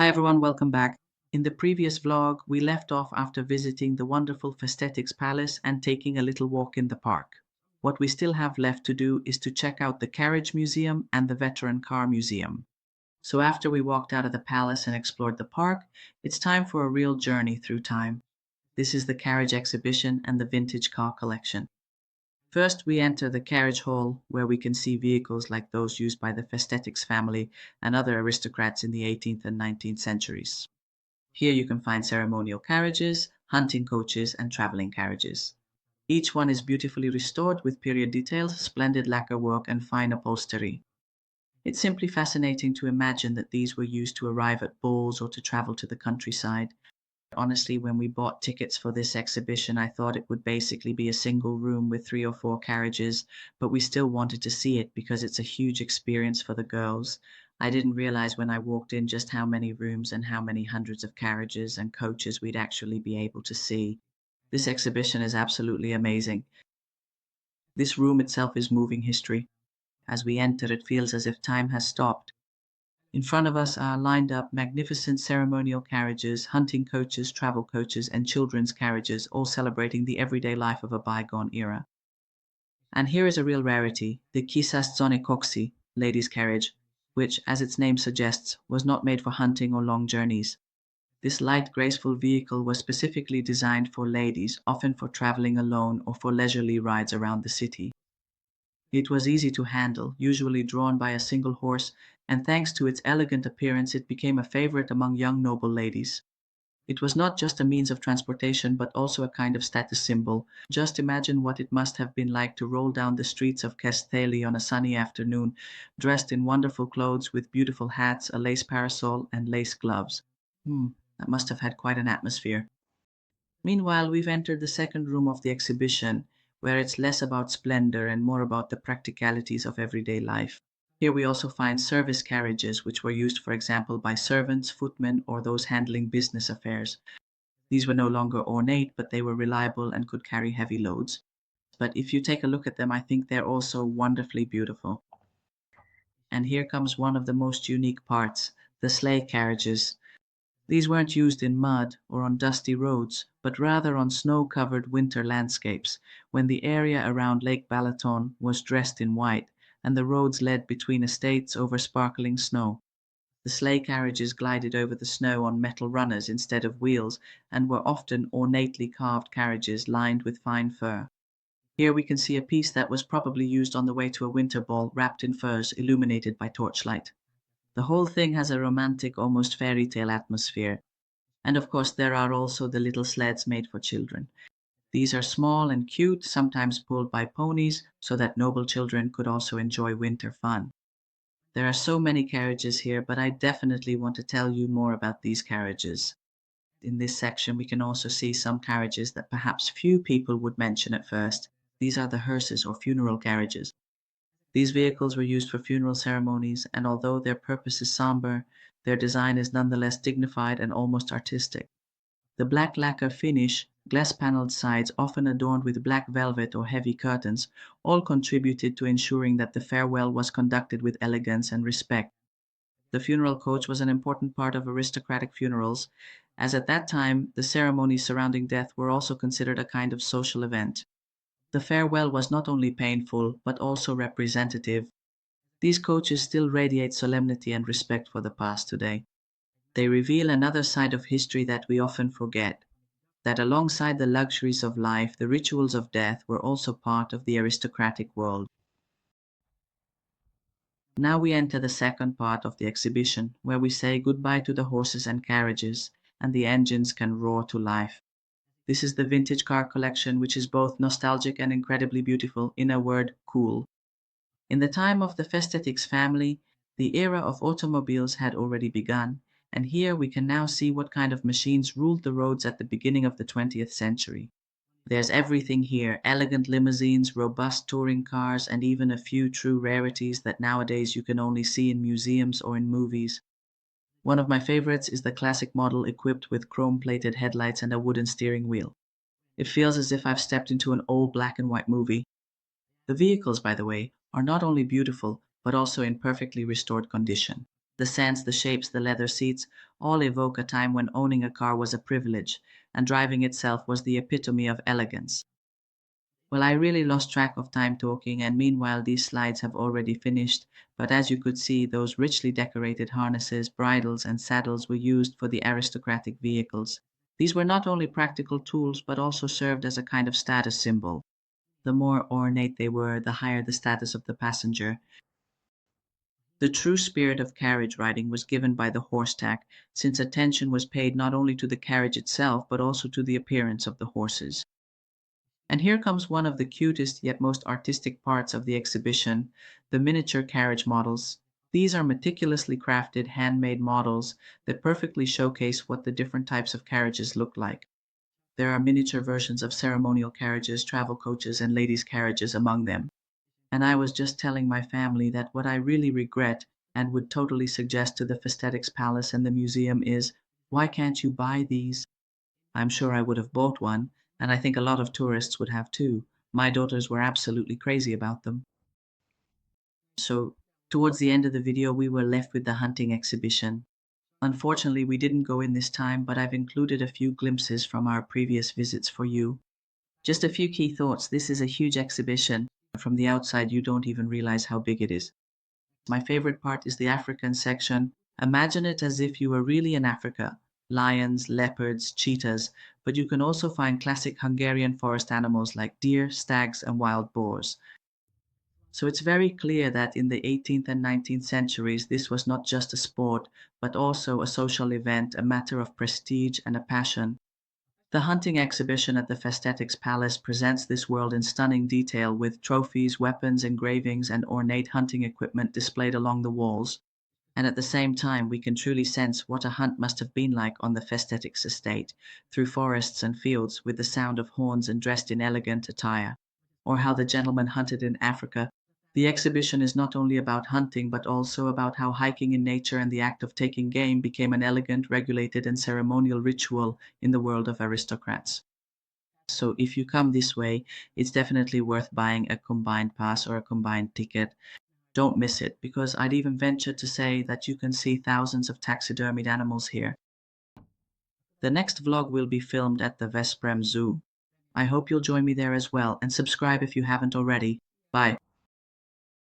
Hi everyone, welcome back. In the previous vlog, we left off after visiting the wonderful Festetics Palace and taking a little walk in the park. What we still have left to do is to check out the Carriage Museum and the Veteran Car Museum. So after we walked out of the palace and explored the park, it's time for a real journey through time. This is the carriage exhibition and the vintage car collection. First, we enter the carriage hall, where we can see vehicles like those used by the Festetics family and other aristocrats in the 18th and 19th centuries. Here you can find ceremonial carriages, hunting coaches, and traveling carriages. Each one is beautifully restored with period details, splendid lacquer work, and fine upholstery. It's simply fascinating to imagine that these were used to arrive at balls or to travel to the countryside. Honestly, when we bought tickets for this exhibition, I thought it would basically be a single room with 3 or 4 carriages, but we still wanted to see it because it's a huge experience for the girls. I didn't realize when I walked in just how many rooms and how many hundreds of carriages and coaches we'd actually be able to see. This exhibition is absolutely amazing. This room itself is moving history. As we enter, it feels as if time has stopped. In front of us are lined up magnificent ceremonial carriages, hunting coaches, travel coaches, and children's carriages, all celebrating the everyday life of a bygone era. And here is a real rarity, the koksy, ladies' carriage, which, as its name suggests, was not made for hunting or long journeys. This light, graceful vehicle was specifically designed for ladies, often for traveling alone or for leisurely rides around the city. It was easy to handle, usually drawn by a single horse, and thanks to its elegant appearance it became a favorite among young noble ladies. It was not just a means of transportation but also a kind of status symbol. Just imagine what it must have been like to roll down the streets of Kesteli on a sunny afternoon, dressed in wonderful clothes with beautiful hats, a lace parasol, and lace gloves. That must have had quite an atmosphere. Meanwhile, we've entered the second room of the exhibition, where it's less about splendor and more about the practicalities of everyday life. Here we also find service carriages, which were used, for example, by servants, footmen, or those handling business affairs. These were no longer ornate, but they were reliable and could carry heavy loads. But if you take a look at them, I think they're also wonderfully beautiful. And here comes one of the most unique parts, the sleigh carriages. These weren't used in mud or on dusty roads, but rather on snow-covered winter landscapes, when the area around Lake Balaton was dressed in white, and the roads led between estates over sparkling snow. The sleigh carriages glided over the snow on metal runners instead of wheels, and were often ornately carved carriages lined with fine fur. Here we can see a piece that was probably used on the way to a winter ball, wrapped in furs, illuminated by torchlight. The whole thing has a romantic, almost fairy tale atmosphere. And of course, there are also the little sleds made for children. These are small and cute, sometimes pulled by ponies, so that noble children could also enjoy winter fun. There are so many carriages here, but I definitely want to tell you more about these carriages. In this section, we can also see some carriages that perhaps few people would mention at first. These are the hearses or funeral carriages. These vehicles were used for funeral ceremonies, and although their purpose is somber, their design is nonetheless dignified and almost artistic. The black lacquer finish, glass-paneled sides often adorned with black velvet or heavy curtains, all contributed to ensuring that the farewell was conducted with elegance and respect. The funeral coach was an important part of aristocratic funerals, as at that time the ceremonies surrounding death were also considered a kind of social event. The farewell was not only painful, but also representative. These coaches still radiate solemnity and respect for the past today. They reveal another side of history that we often forget, that alongside the luxuries of life, the rituals of death were also part of the aristocratic world. Now we enter the second part of the exhibition, where we say goodbye to the horses and carriages, and the engines can roar to life. This is the vintage car collection, which is both nostalgic and incredibly beautiful, in a word, cool. In the time of the Festetics family, the era of automobiles had already begun, and here we can now see what kind of machines ruled the roads at the beginning of the 20th century. There's everything here, elegant limousines, robust touring cars, and even a few true rarities that nowadays you can only see in museums or in movies. One of my favorites is the classic model equipped with chrome-plated headlights and a wooden steering wheel. It feels as if I've stepped into an old black and white movie. The vehicles, by the way, are not only beautiful, but also in perfectly restored condition. The scents, the shapes, the leather seats all evoke a time when owning a car was a privilege and driving itself was the epitome of elegance. Well, I really lost track of time talking, and meanwhile, these slides have already finished. But as you could see, those richly decorated harnesses, bridles, and saddles were used for the aristocratic vehicles. These were not only practical tools, but also served as a kind of status symbol. The more ornate they were, the higher the status of the passenger. The true spirit of carriage riding was given by the horse tack, since attention was paid not only to the carriage itself, but also to the appearance of the horses. And here comes one of the cutest yet most artistic parts of the exhibition, the miniature carriage models. These are meticulously crafted, handmade models that perfectly showcase what the different types of carriages look like. There are miniature versions of ceremonial carriages, travel coaches, and ladies' carriages among them. And I was just telling my family that what I really regret and would totally suggest to the Festetics Palace and the museum is, why can't you buy these? I'm sure I would have bought one, and I think a lot of tourists would have too. My daughters were absolutely crazy about them. So, towards the end of the video, we were left with the hunting exhibition. Unfortunately, we didn't go in this time, but I've included a few glimpses from our previous visits for you. Just a few key thoughts. This is a huge exhibition. From the outside, you don't even realize how big it is. My favorite part is the African section. Imagine it as if you were really in Africa. Lions, leopards, cheetahs, but you can also find classic Hungarian forest animals like deer, stags, and wild boars. So it's very clear that in the 18th and 19th centuries, this was not just a sport, but also a social event, a matter of prestige and a passion. The hunting exhibition at the Festetics Palace presents this world in stunning detail with trophies, weapons, engravings, and ornate hunting equipment displayed along the walls. And at the same time, we can truly sense what a hunt must have been like on the Festetics estate, through forests and fields with the sound of horns and dressed in elegant attire, or how the gentleman hunted in Africa. The exhibition is not only about hunting, but also about how hiking in nature and the act of taking game became an elegant, regulated, and ceremonial ritual in the world of aristocrats. So if you come this way, it's definitely worth buying a combined pass or a combined ticket. Don't miss it, because I'd even venture to say that you can see thousands of taxidermied animals here. The next vlog will be filmed at the Vesprem Zoo. I hope you'll join me there as well, and subscribe if you haven't already. Bye.